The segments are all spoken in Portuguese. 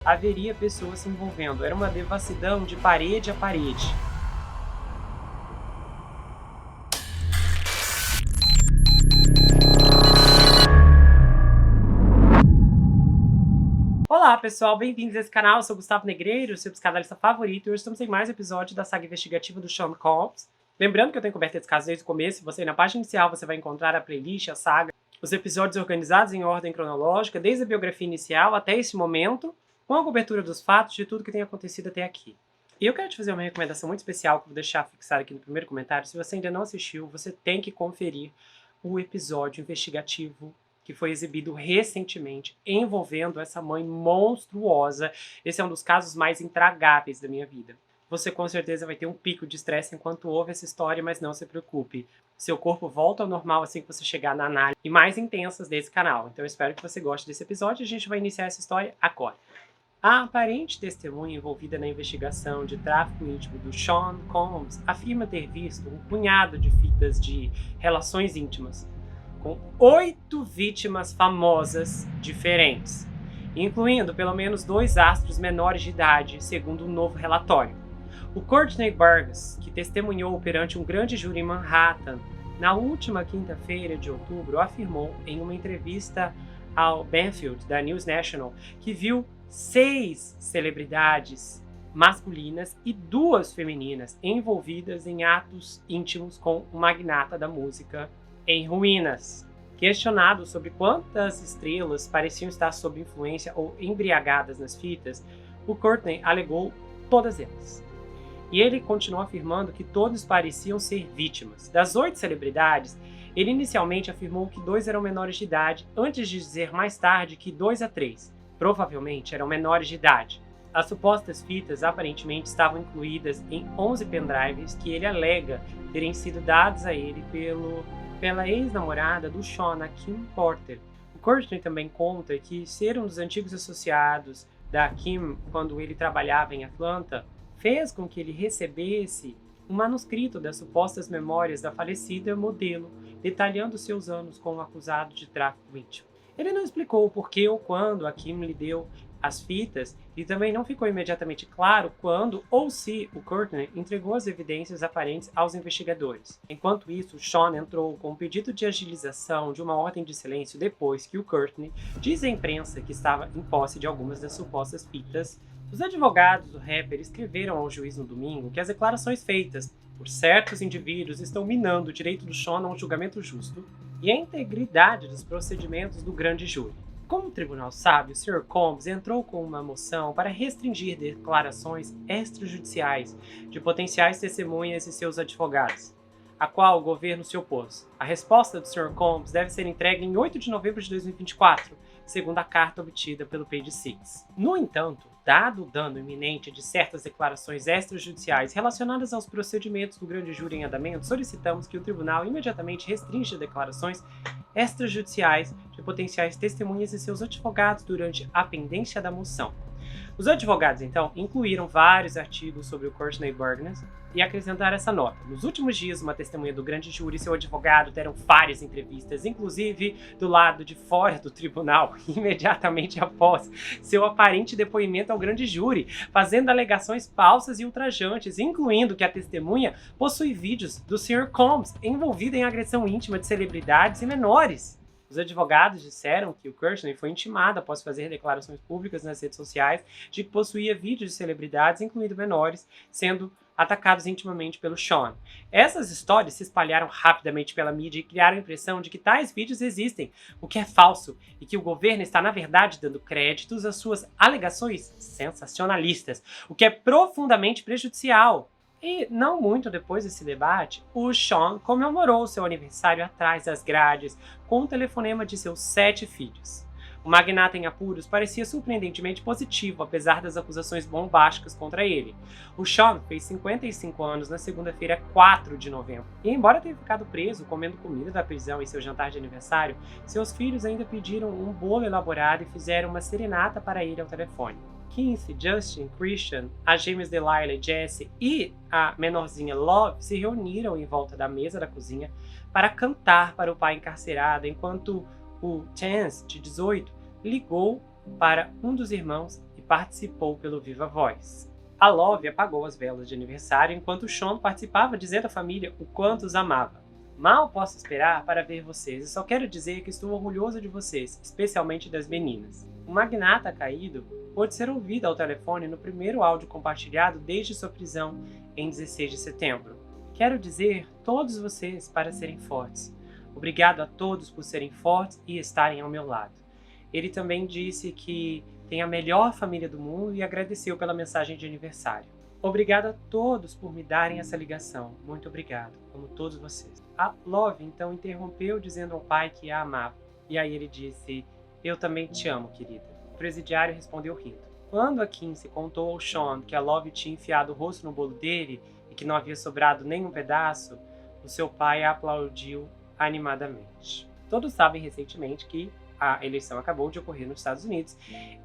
haveria pessoas se envolvendo. Era uma devassidão de parede a parede. Olá pessoal, bem-vindos a esse canal, eu sou o Gustavo Negreiro, seu psicanalista favorito, e hoje estamos em mais um episódio da saga investigativa do Sean Combs. Lembrando que eu tenho coberto esse caso desde o começo, você na página inicial você vai encontrar a playlist, a saga, os episódios organizados em ordem cronológica, desde a biografia inicial até esse momento, com a cobertura dos fatos de tudo que tem acontecido até aqui. E eu quero te fazer uma recomendação muito especial que eu vou deixar fixada aqui no primeiro comentário. Se você ainda não assistiu, você tem que conferir o episódio investigativo que foi exibido recentemente, envolvendo essa mãe monstruosa. Esse é um dos casos mais intragáveis da minha vida. Você com certeza vai ter um pico de estresse enquanto ouve essa história, mas não se preocupe. Seu corpo volta ao normal assim que você chegar na análise e mais intensas desse canal. Então eu espero que você goste desse episódio e a gente vai iniciar essa história agora. A aparente testemunha envolvida na investigação de tráfico íntimo do Sean Combs afirma ter visto um punhado de fitas de relações íntimas com 8 vítimas famosas diferentes, incluindo pelo menos 2 astros menores de idade, segundo um novo relatório. O Courtney Burgess, que testemunhou perante um grande júri em Manhattan na última quinta-feira de outubro, afirmou em uma entrevista ao Banfield, da News National, que viu 6 celebridades masculinas e 2 femininas envolvidas em atos íntimos com o magnata da música em ruínas. Questionado sobre quantas estrelas pareciam estar sob influência ou embriagadas nas fitas, o Courtney alegou todas elas. E ele continuou afirmando que todos pareciam ser vítimas. Das 8 celebridades, ele inicialmente afirmou que 2 eram menores de idade, antes de dizer mais tarde que 2 a 3 provavelmente eram menores de idade. As supostas fitas aparentemente estavam incluídas em 11 pendrives que ele alega terem sido dados a ele pela ex-namorada do Sean, a Kim Porter. O Courtney também conta que ser um dos antigos associados da Kim quando ele trabalhava em Atlanta fez com que ele recebesse um manuscrito das supostas memórias da falecida modelo, detalhando seus anos como acusado de tráfico íntimo. Ele não explicou o porquê ou quando a Kim lhe deu as fitas, e também não ficou imediatamente claro quando ou se o Courtney entregou as evidências aparentes aos investigadores. Enquanto isso, Sean entrou com um pedido de agilização de uma ordem de silêncio depois que o Courtney diz à imprensa que estava em posse de algumas das supostas fitas. Os advogados do rapper escreveram ao juiz no domingo que as declarações feitas por certos indivíduos estão minando o direito do Sean a um julgamento justo e a integridade dos procedimentos do grande júri. Como o tribunal sabe, o Sr. Combs entrou com uma moção para restringir declarações extrajudiciais de potenciais testemunhas e seus advogados, a qual o governo se opôs. A resposta do Sr. Combs deve ser entregue em 8 de novembro de 2024, segundo a carta obtida pelo Page Six. No entanto, dado o dano iminente de certas declarações extrajudiciais relacionadas aos procedimentos do grande júri em andamento, solicitamos que o tribunal imediatamente restrinja declarações extrajudiciais de potenciais testemunhas e seus advogados durante a pendência da moção. Os advogados, então, incluíram vários artigos sobre o Courtney Burgess e acrescentaram essa nota. Nos últimos dias, uma testemunha do grande júri e seu advogado deram várias entrevistas, inclusive do lado de fora do tribunal, imediatamente após seu aparente depoimento ao grande júri, fazendo alegações falsas e ultrajantes, incluindo que a testemunha possui vídeos do Sr. Combs envolvido em agressão íntima de celebridades e menores. Os advogados disseram que o Courtney foi intimado após fazer declarações públicas nas redes sociais de que possuía vídeos de celebridades, incluindo menores, sendo atacados intimamente pelo Sean. Essas histórias se espalharam rapidamente pela mídia e criaram a impressão de que tais vídeos existem, o que é falso, e que o governo está, na verdade, dando créditos às suas alegações sensacionalistas, o que é profundamente prejudicial. E não muito depois desse debate, o Sean comemorou seu aniversário atrás das grades com um telefonema de seus 7 filhos. O magnata em apuros parecia surpreendentemente positivo, apesar das acusações bombásticas contra ele. O Sean fez 55 anos na segunda-feira, 4 de novembro. E embora tenha ficado preso comendo comida da prisão em seu jantar de aniversário, seus filhos ainda pediram um bolo elaborado e fizeram uma serenata para ele ao telefone. Kinsey, Justin, Christian, as gêmeas Delilah e Jessie e a menorzinha Love se reuniram em volta da mesa da cozinha para cantar para o pai encarcerado, enquanto o Chance, de 18, ligou para um dos irmãos e participou pelo Viva Voz. A Love apagou as velas de aniversário enquanto Sean participava, dizendo à família o quanto os amava. Mal posso esperar para ver vocês e só quero dizer que estou orgulhoso de vocês, especialmente das meninas. O magnata caído pôde ser ouvido ao telefone no primeiro áudio compartilhado desde sua prisão em 16 de setembro. Quero dizer todos vocês para serem fortes. Obrigado a todos por serem fortes e estarem ao meu lado. Ele também disse que tem a melhor família do mundo e agradeceu pela mensagem de aniversário. Obrigado a todos por me darem essa ligação. Muito obrigado, como todos vocês. A Love então interrompeu dizendo ao pai que a amava. E aí ele disse, eu também te amo, querida. O presidiário respondeu rindo. Quando a Kinsey contou ao Sean que a Love tinha enfiado o rosto no bolo dele e que não havia sobrado nenhum pedaço, o seu pai a aplaudiu animadamente. Todos sabem recentemente que a eleição acabou de ocorrer nos Estados Unidos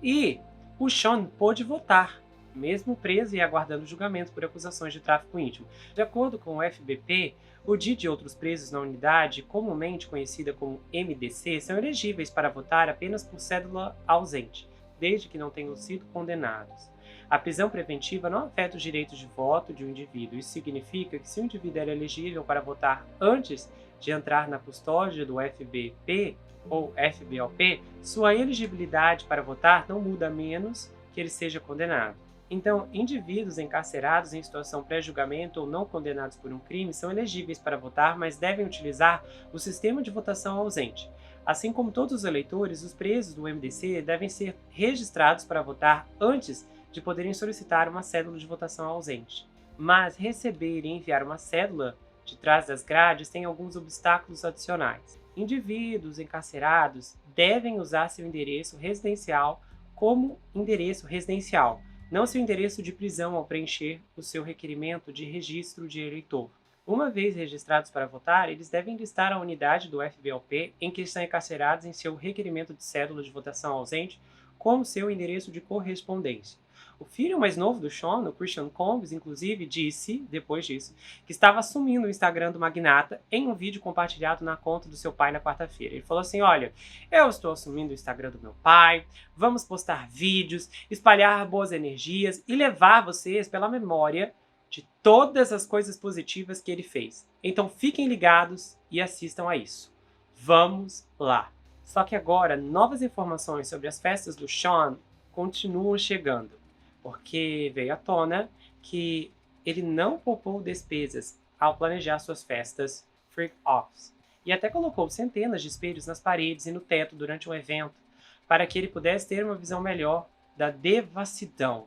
e o Sean pôde votar, mesmo preso e aguardando julgamento por acusações de tráfico íntimo. De acordo com o FBP, o Diddy e outros presos na unidade, comumente conhecida como MDC, são elegíveis para votar apenas por cédula ausente, desde que não tenham sido condenados. A prisão preventiva não afeta os direitos de voto de um indivíduo. Isso significa que se um indivíduo era elegível para votar antes de entrar na custódia do FBP ou FBOP, sua elegibilidade para votar não muda a menos que ele seja condenado. Então, indivíduos encarcerados em situação pré-julgamento ou não condenados por um crime são elegíveis para votar, mas devem utilizar o sistema de votação ausente. Assim como todos os eleitores, os presos do MDC devem ser registrados para votar antes de poderem solicitar uma cédula de votação ausente. Mas receber e enviar uma cédula de trás das grades tem alguns obstáculos adicionais. Indivíduos encarcerados devem usar seu endereço residencial como endereço residencial, não seu endereço de prisão ao preencher o seu requerimento de registro de eleitor. Uma vez registrados para votar, eles devem listar a unidade do FBOP em que estão encarcerados em seu requerimento de cédula de votação ausente como seu endereço de correspondência. O filho mais novo do Sean, o Christian Combs, inclusive, disse, depois disso, que estava assumindo o Instagram do magnata em um vídeo compartilhado na conta do seu pai na quarta-feira. Ele falou assim, olha, eu estou assumindo o Instagram do meu pai, vamos postar vídeos, espalhar boas energias e levar vocês pela memória de todas as coisas positivas que ele fez. Então fiquem ligados e assistam a isso. Vamos lá! Só que agora, novas informações sobre as festas do Sean continuam chegando, porque veio à tona que ele não poupou despesas ao planejar suas festas freak-offs, e até colocou centenas de espelhos nas paredes e no teto durante um evento, para que ele pudesse ter uma visão melhor da devassidão.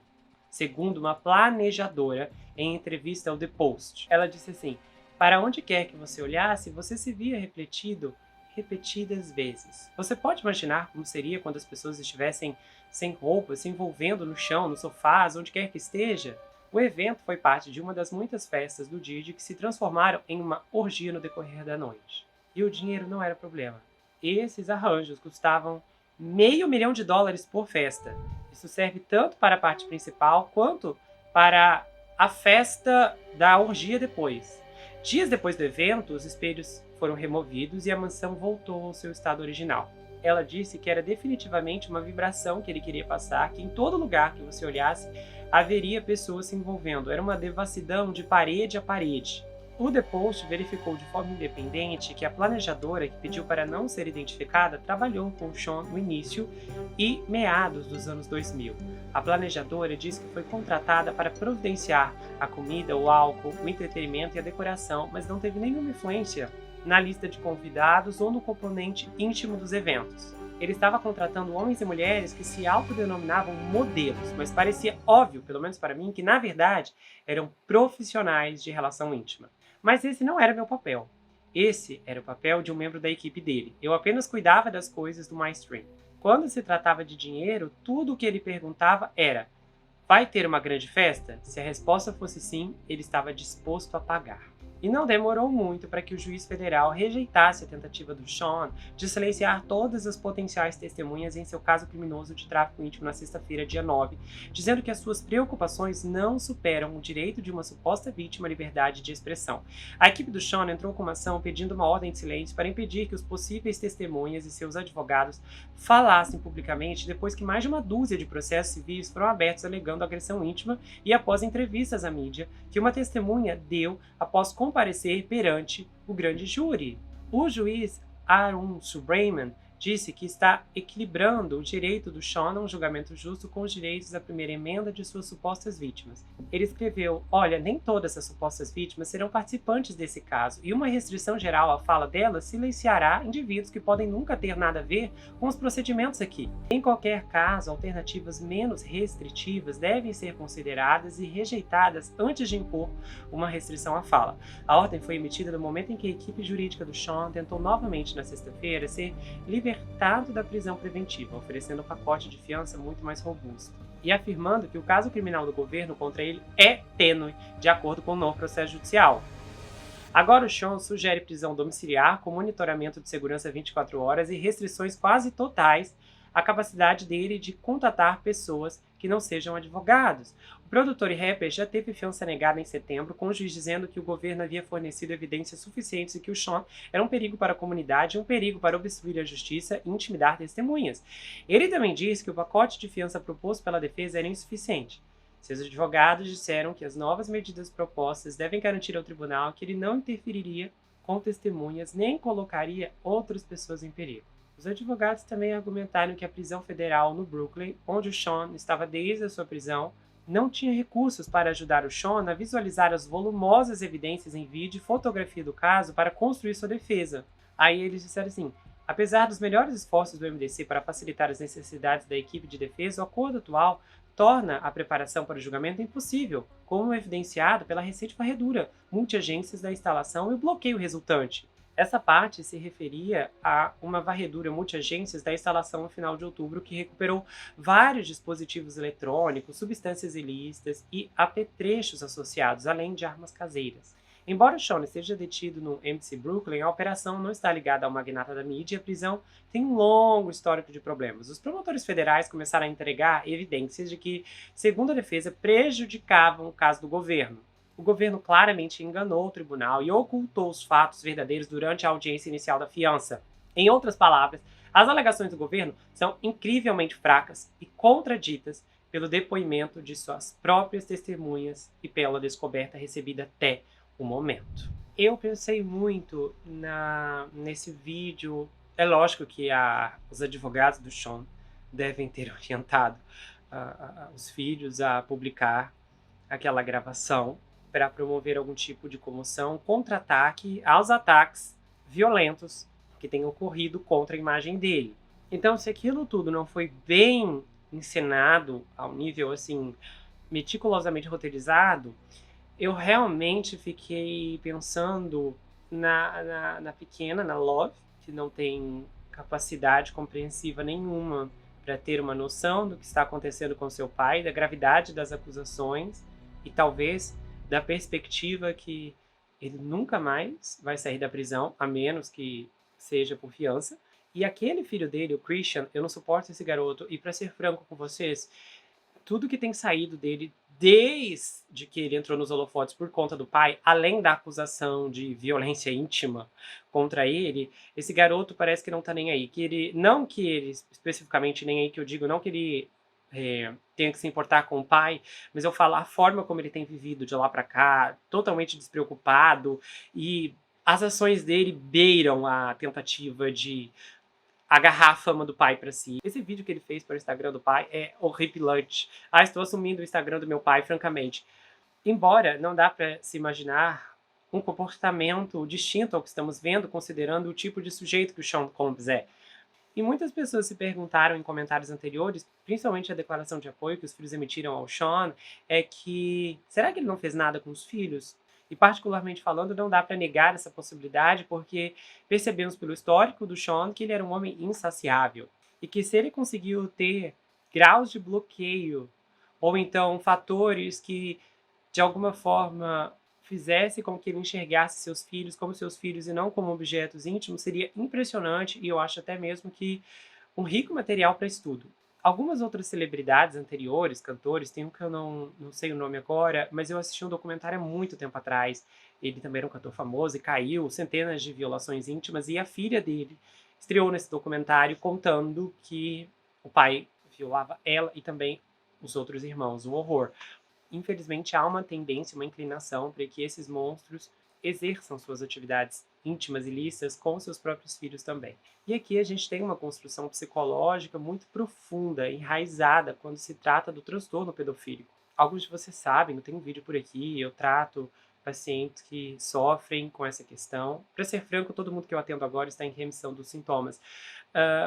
Segundo uma planejadora em entrevista ao The Post, ela disse assim, para onde quer que você olhasse, você se via refletido repetidas vezes. Você pode imaginar como seria quando as pessoas estivessem sem roupa, se envolvendo no chão, nos sofás, onde quer que esteja? O evento foi parte de uma das muitas festas do Diddy que se transformaram em uma orgia no decorrer da noite. E o dinheiro não era problema. Esses arranjos custavam $500 mil por festa. Isso serve tanto para a parte principal quanto para a festa da orgia depois. Dias depois do evento, os espelhos foram removidos e a mansão voltou ao seu estado original. Ela disse que era definitivamente uma vibração que ele queria passar, que em todo lugar que você olhasse, haveria pessoas se envolvendo. Era uma devassidão de parede a parede. O The Post verificou de forma independente que a planejadora, que pediu para não ser identificada, trabalhou com o Sean no início e meados dos anos 2000. A planejadora disse que foi contratada para providenciar a comida, o álcool, o entretenimento e a decoração, mas não teve nenhuma influência na lista de convidados ou no componente íntimo dos eventos. Ele estava contratando homens e mulheres que se autodenominavam modelos, mas parecia óbvio, pelo menos para mim, que na verdade eram profissionais de relação íntima. Mas esse não era meu papel. Esse era o papel de um membro da equipe dele. Eu apenas cuidava das coisas do mainstream. Quando se tratava de dinheiro, tudo o que ele perguntava era: vai ter uma grande festa? Se a resposta fosse sim, ele estava disposto a pagar. E não demorou muito para que o juiz federal rejeitasse a tentativa do Sean de silenciar todas as potenciais testemunhas em seu caso criminoso de tráfico íntimo na sexta-feira, dia 9, dizendo que as suas preocupações não superam o direito de uma suposta vítima à liberdade de expressão. A equipe do Sean entrou com uma ação pedindo uma ordem de silêncio para impedir que os possíveis testemunhas e seus advogados falassem publicamente depois que mais de uma dúzia de processos civis foram abertos alegando agressão íntima e após entrevistas à mídia que uma testemunha deu após comparecer perante o grande júri. O juiz Arun Subramanian disse que está equilibrando o direito do Sean a um julgamento justo com os direitos da primeira emenda de suas supostas vítimas. Ele escreveu: olha, nem todas as supostas vítimas serão participantes desse caso, e uma restrição geral à fala delas silenciará indivíduos que podem nunca ter nada a ver com os procedimentos aqui. Em qualquer caso, alternativas menos restritivas devem ser consideradas e rejeitadas antes de impor uma restrição à fala. A ordem foi emitida no momento em que a equipe jurídica do Sean tentou novamente na sexta-feira ser libertado da prisão preventiva, oferecendo um pacote de fiança muito mais robusto, e afirmando que o caso criminal do governo contra ele é tênue, de acordo com o novo processo judicial. Agora o Sean sugere prisão domiciliar com monitoramento de segurança 24 horas e restrições quase totais à capacidade dele de contatar pessoas que não sejam advogados. O produtor e rapper já teve fiança negada em setembro, com o juiz dizendo que o governo havia fornecido evidências suficientes de que o Sean era um perigo para a comunidade, um perigo para obstruir a justiça e intimidar testemunhas. Ele também disse que o pacote de fiança proposto pela defesa era insuficiente. Seus advogados disseram que as novas medidas propostas devem garantir ao tribunal que ele não interferiria com testemunhas nem colocaria outras pessoas em perigo. Os advogados também argumentaram que a prisão federal no Brooklyn, onde o Sean estava desde a sua prisão, não tinha recursos para ajudar o Sean a visualizar as volumosas evidências em vídeo e fotografia do caso para construir sua defesa. Aí eles disseram assim: apesar dos melhores esforços do MDC para facilitar as necessidades da equipe de defesa, o acordo atual torna a preparação para o julgamento impossível, como evidenciado pela recente varredura, multiagências da instalação e o bloqueio resultante. Essa parte se referia a uma varredura multiagências da instalação no final de outubro que recuperou vários dispositivos eletrônicos, substâncias ilícitas e apetrechos associados, além de armas caseiras. Embora Sean esteja detido no MDC Brooklyn, a operação não está ligada a uma magnata da mídia e a prisão tem um longo histórico de problemas. Os promotores federais começaram a entregar evidências de que, segundo a defesa, prejudicavam o caso do governo. O governo claramente enganou o tribunal e ocultou os fatos verdadeiros durante a audiência inicial da fiança. Em outras palavras, as alegações do governo são incrivelmente fracas e contraditas pelo depoimento de suas próprias testemunhas e pela descoberta recebida até o momento. Eu pensei muito nesse vídeo. É lógico que os advogados do Sean devem ter orientado os filhos a publicar aquela gravação para promover algum tipo de comoção, contra-ataque aos ataques violentos que tenham ocorrido contra a imagem dele. Então, se aquilo tudo não foi bem encenado ao nível assim meticulosamente roteirizado, eu realmente fiquei pensando na pequena, na Love, que não tem capacidade compreensiva nenhuma para ter uma noção do que está acontecendo com seu pai, da gravidade das acusações e talvez da perspectiva que ele nunca mais vai sair da prisão, a menos que seja por fiança. E aquele filho dele, o Christian, eu não suporto esse garoto. E para ser franco com vocês, tudo que tem saído dele desde que ele entrou nos holofotes por conta do pai, além da acusação de violência íntima contra ele, esse garoto parece que não tá nem aí. Não que ele, especificamente nem aí que eu digo, não que ele tenha que se importar com o pai, mas eu falo a forma como ele tem vivido de lá pra cá, totalmente despreocupado, e as ações dele beiram a tentativa de agarrar a fama do pai pra si. Esse vídeo que ele fez para o Instagram do pai é horripilante. Estou assumindo o Instagram do meu pai, francamente. Embora não dá pra se imaginar um comportamento distinto ao que estamos vendo, considerando o tipo de sujeito que o Sean Combs é. E muitas pessoas se perguntaram em comentários anteriores, principalmente a declaração de apoio que os filhos emitiram ao Sean, é que será que ele não fez nada com os filhos? E particularmente falando, não dá para negar essa possibilidade, porque percebemos pelo histórico do Sean que ele era um homem insaciável. E que se ele conseguiu ter graus de bloqueio, ou então fatores que de alguma forma fizesse com que ele enxergasse seus filhos como seus filhos e não como objetos íntimos, seria impressionante e eu acho até mesmo que um rico material para estudo. Algumas outras celebridades anteriores, cantores, tem um que eu não sei o nome agora, mas eu assisti um documentário há muito tempo atrás. Ele também era um cantor famoso e caiu centenas de violações íntimas, e a filha dele estreou nesse documentário contando que o pai violava ela e também os outros irmãos. Um horror. Infelizmente, há uma tendência, uma inclinação para que esses monstros exerçam suas atividades íntimas e ilícitas com seus próprios filhos também. E aqui a gente tem uma construção psicológica muito profunda, enraizada, quando se trata do transtorno pedofílico. Alguns de vocês sabem, eu tenho um vídeo por aqui, eu trato pacientes que sofrem com essa questão. Para ser franco, todo mundo que eu atendo agora está em remissão dos sintomas.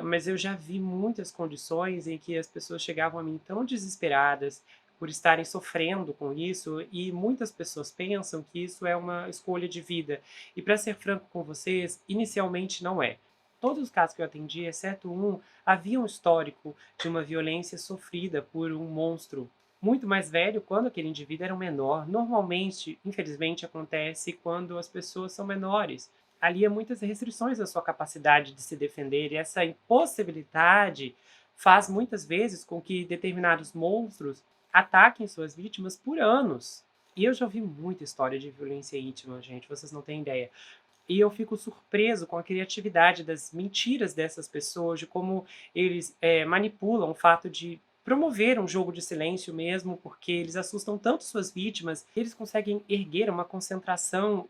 Mas eu já vi muitas condições em que as pessoas chegavam a mim tão desesperadas, por estarem sofrendo com isso, e muitas pessoas pensam que isso é uma escolha de vida. E para ser franco com vocês, inicialmente não é. Todos os casos que eu atendi, exceto um, havia um histórico de uma violência sofrida por um monstro muito mais velho quando aquele indivíduo era um menor. Normalmente, infelizmente, acontece quando as pessoas são menores. Ali há muitas restrições à sua capacidade de se defender, e essa impossibilidade faz muitas vezes com que determinados monstros ataquem suas vítimas por anos. E eu já ouvi muita história de violência íntima, gente, vocês não têm ideia. E eu fico surpreso com a criatividade das mentiras dessas pessoas, de como eles manipulam o fato de promover um jogo de silêncio mesmo, porque eles assustam tanto suas vítimas, eles conseguem erguer uma concentração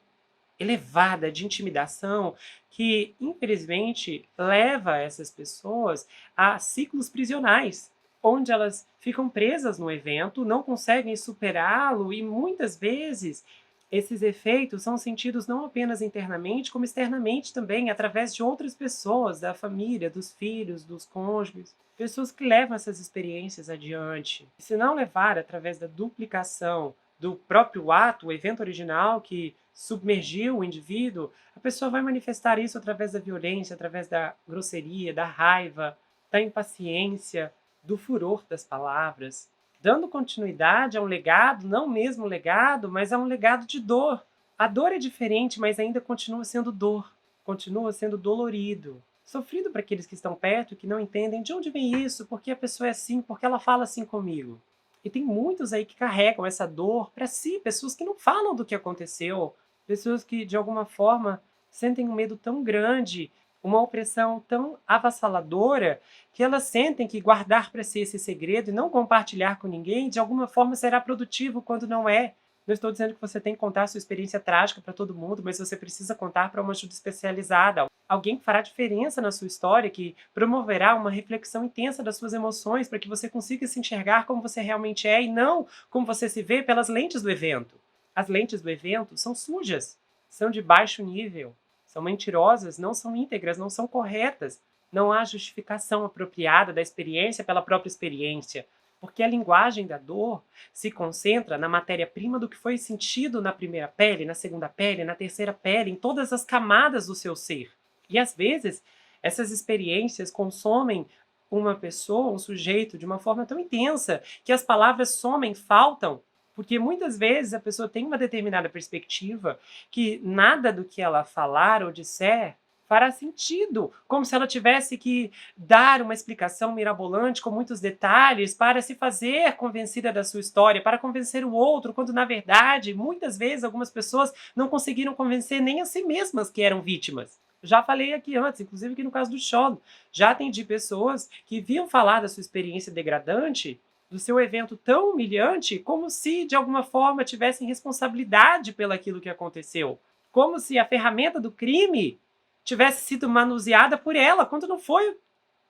elevada de intimidação que, infelizmente, leva essas pessoas a ciclos prisionais, onde elas ficam presas no evento, não conseguem superá-lo e muitas vezes esses efeitos são sentidos não apenas internamente, como externamente também, através de outras pessoas, da família, dos filhos, dos cônjuges. Pessoas que levam essas experiências adiante. E se não levar através da duplicação do próprio ato, o evento original que submergiu o indivíduo, a pessoa vai manifestar isso através da violência, através da grosseria, da raiva, da impaciência, do furor das palavras, dando continuidade a um legado, não o mesmo legado, mas a um legado de dor. A dor é diferente, mas ainda continua sendo dor, continua sendo dolorido, sofrido para aqueles que estão perto e que não entendem de onde vem isso, por que a pessoa é assim, por que ela fala assim comigo. E tem muitos aí que carregam essa dor para si, pessoas que não falam do que aconteceu, pessoas que de alguma forma sentem um medo tão grande, uma opressão tão avassaladora, que elas sentem que guardar para si esse segredo e não compartilhar com ninguém, de alguma forma será produtivo quando não é. Não estou dizendo que você tem que contar a sua experiência trágica para todo mundo, mas você precisa contar para uma ajuda especializada. Alguém que fará diferença na sua história, que promoverá uma reflexão intensa das suas emoções para que você consiga se enxergar como você realmente é e não como você se vê pelas lentes do evento. As lentes do evento são sujas, são de baixo nível, são mentirosas, não são íntegras, não são corretas. Não há justificação apropriada da experiência pela própria experiência, porque a linguagem da dor se concentra na matéria-prima do que foi sentido na primeira pele, na segunda pele, na terceira pele, em todas as camadas do seu ser. E às vezes, essas experiências consomem uma pessoa, um sujeito, de uma forma tão intensa que as palavras somem, faltam, porque muitas vezes a pessoa tem uma determinada perspectiva que nada do que ela falar ou disser fará sentido, como se ela tivesse que dar uma explicação mirabolante com muitos detalhes para se fazer convencida da sua história, para convencer o outro, quando na verdade, muitas vezes, algumas pessoas não conseguiram convencer nem a si mesmas que eram vítimas. Já falei aqui antes, inclusive aqui no caso do Sean, já atendi pessoas que viam falar da sua experiência degradante, do seu evento tão humilhante, como se de alguma forma tivessem responsabilidade pelo aquilo que aconteceu, como se a ferramenta do crime tivesse sido manuseada por ela, quando não foi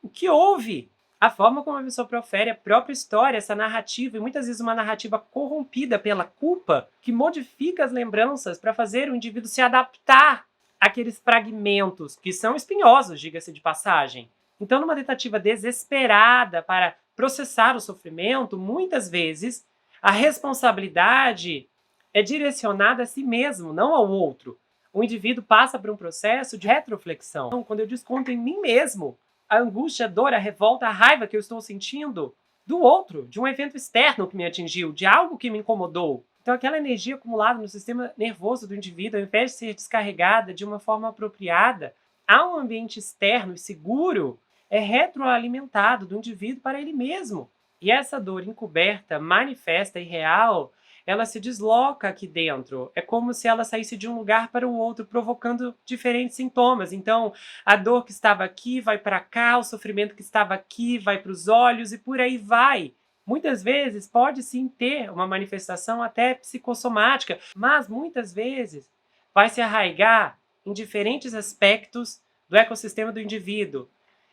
o que houve. A forma como a pessoa profere a própria história, essa narrativa, e muitas vezes uma narrativa corrompida pela culpa, que modifica as lembranças para fazer o indivíduo se adaptar àqueles fragmentos, que são espinhosos, diga-se de passagem. Então, numa tentativa desesperada para processar o sofrimento, muitas vezes a responsabilidade é direcionada a si mesmo, não ao outro. O indivíduo passa por um processo de retroflexão. Então, quando eu desconto em mim mesmo a angústia, a dor, a revolta, a raiva que eu estou sentindo, do outro, de um evento externo que me atingiu, de algo que me incomodou. Então, aquela energia acumulada no sistema nervoso do indivíduo, ao invés de ser descarregada de uma forma apropriada a um ambiente externo e seguro, é retroalimentado do indivíduo para ele mesmo. E essa dor encoberta, manifesta e real, ela se desloca aqui dentro. É como se ela saísse de um lugar para o outro, provocando diferentes sintomas. Então, a dor que estava aqui vai para cá, o sofrimento que estava aqui vai para os olhos e por aí vai. Muitas vezes pode sim ter uma manifestação até psicossomática, mas muitas vezes vai se arraigar em diferentes aspectos do ecossistema do indivíduo.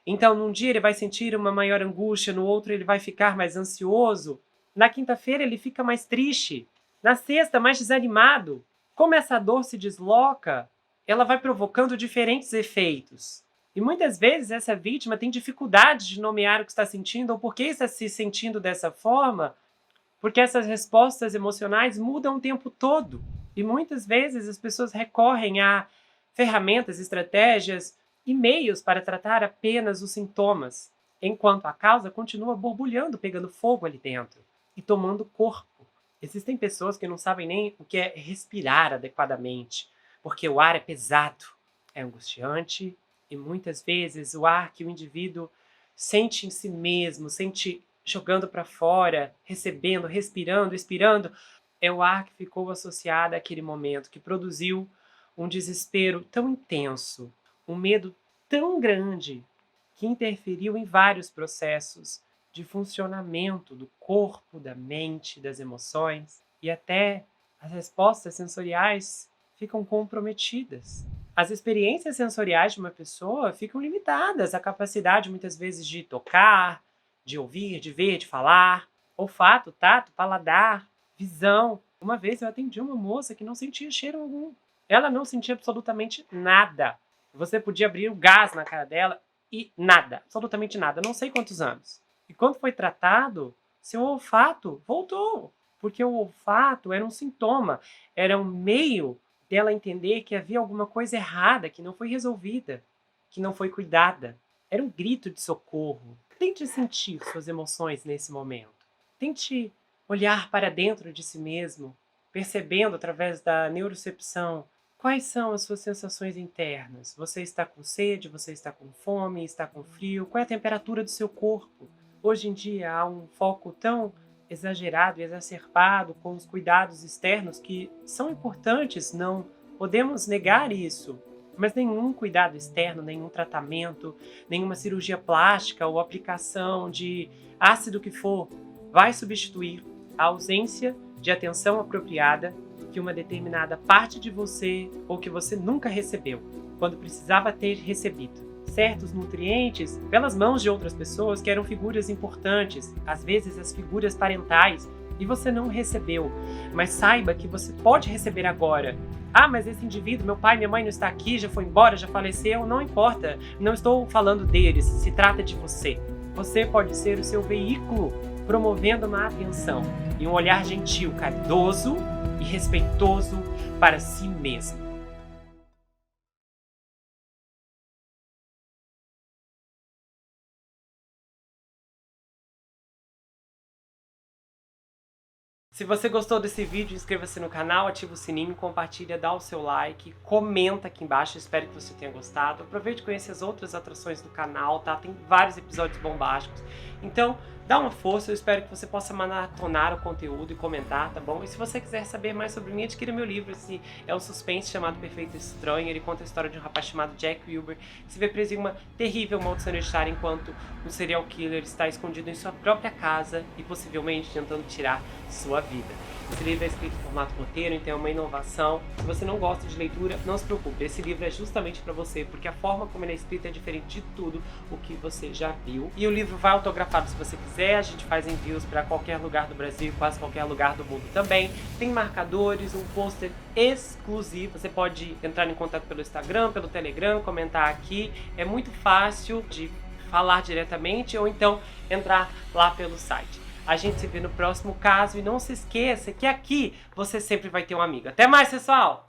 Então, num dia ele vai sentir uma maior angústia, no outro ele vai ficar mais ansioso, na quinta-feira ele fica mais triste, na sexta mais desanimado. Como essa dor se desloca, ela vai provocando diferentes efeitos. E muitas vezes essa vítima tem dificuldade de nomear o que está sentindo ou por que está se sentindo dessa forma, porque essas respostas emocionais mudam o tempo todo. E muitas vezes as pessoas recorrem a ferramentas, estratégias e meios para tratar apenas os sintomas, enquanto a causa continua borbulhando, pegando fogo ali dentro e tomando corpo. Existem pessoas que não sabem nem o que é respirar adequadamente, porque o ar é pesado, é angustiante, e muitas vezes o ar que o indivíduo sente em si mesmo, sente jogando para fora, recebendo, respirando, expirando, é o ar que ficou associado àquele momento, que produziu um desespero tão intenso, um medo tão grande, que interferiu em vários processos de funcionamento do corpo, da mente, das emoções, e até as respostas sensoriais ficam comprometidas. As experiências sensoriais de uma pessoa ficam limitadas à capacidade, muitas vezes, de tocar, de ouvir, de ver, de falar, olfato, tato, paladar, visão. Uma vez eu atendi uma moça que não sentia cheiro algum. Ela não sentia absolutamente nada. Você podia abrir o gás na cara dela e nada, absolutamente nada, não sei quantos anos. E quando foi tratado, seu olfato voltou, porque o olfato era um sintoma, era um meio dela entender que havia alguma coisa errada, que não foi resolvida, que não foi cuidada. Era um grito de socorro. Tente sentir suas emoções nesse momento. Tente olhar para dentro de si mesmo, percebendo através da neurocepção quais são as suas sensações internas. Você está com sede, você está com fome, está com frio? Qual é a temperatura do seu corpo? Hoje em dia há um foco tão exagerado e exacerbado com os cuidados externos que são importantes, não podemos negar isso. Mas nenhum cuidado externo, nenhum tratamento, nenhuma cirurgia plástica ou aplicação de ácido que for vai substituir a ausência de atenção apropriada que uma determinada parte de você ou que você nunca recebeu, quando precisava ter recebido. Certos nutrientes pelas mãos de outras pessoas que eram figuras importantes, às vezes as figuras parentais, e você não recebeu. Mas saiba que você pode receber agora. Ah, mas esse indivíduo, meu pai, minha mãe não está aqui, já foi embora, já faleceu, não importa. Não estou falando deles, se trata de você. Você pode ser o seu veículo, promovendo uma atenção e um olhar gentil, caridoso e respeitoso para si mesmo. Se você gostou desse vídeo, inscreva-se no canal, ativa o sininho, compartilha, dá o seu like, comenta aqui embaixo, espero que você tenha gostado. Aproveite e conheça as outras atrações do canal, tá? Tem vários episódios bombásticos. Então, dá uma força, eu espero que você possa maratonar o conteúdo e comentar, tá bom? E se você quiser saber mais sobre mim, adquira meu livro, esse é um suspense chamado Perfeito e Estranho. Ele conta a história de um rapaz chamado Jack Wilber, que se vê preso em uma terrível maldição hereditária enquanto um serial killer está escondido em sua própria casa e possivelmente tentando tirar sua vida. Esse livro é escrito em formato roteiro, então é uma inovação. Se você não gosta de leitura, não se preocupe, esse livro é justamente para você, porque a forma como ele é escrito é diferente de tudo o que você já viu. E o livro vai autografado se você quiser, a gente faz envios para qualquer lugar do Brasil, quase qualquer lugar do mundo também. Tem marcadores, um pôster exclusivo, você pode entrar em contato pelo Instagram, pelo Telegram, comentar aqui, é muito fácil de falar diretamente ou então entrar lá pelo site. A gente se vê no próximo caso e não se esqueça que aqui você sempre vai ter um amigo. Até mais, pessoal!